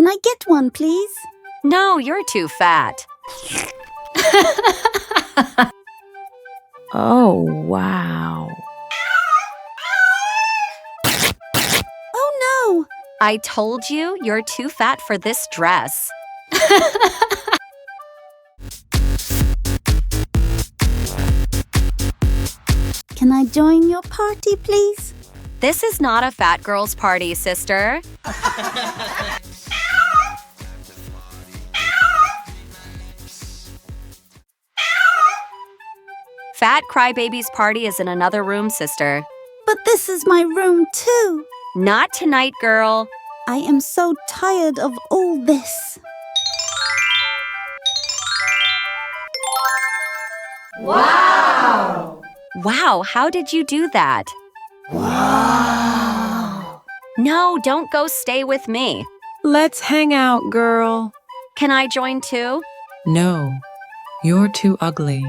Can I get one, please? No, you're too fat. Oh, wow. Oh no! I told you you're too fat for this dress. Can I join your party, please? This is not a fat girl's party, sister. Fat crybaby's party is in another room, sister. But this is my room too. Not tonight, girl. I am so tired of all this. Wow, how did you do that? Wow! No, don't go stay with me. Let's hang out, girl. Can I join too? No, you're too ugly.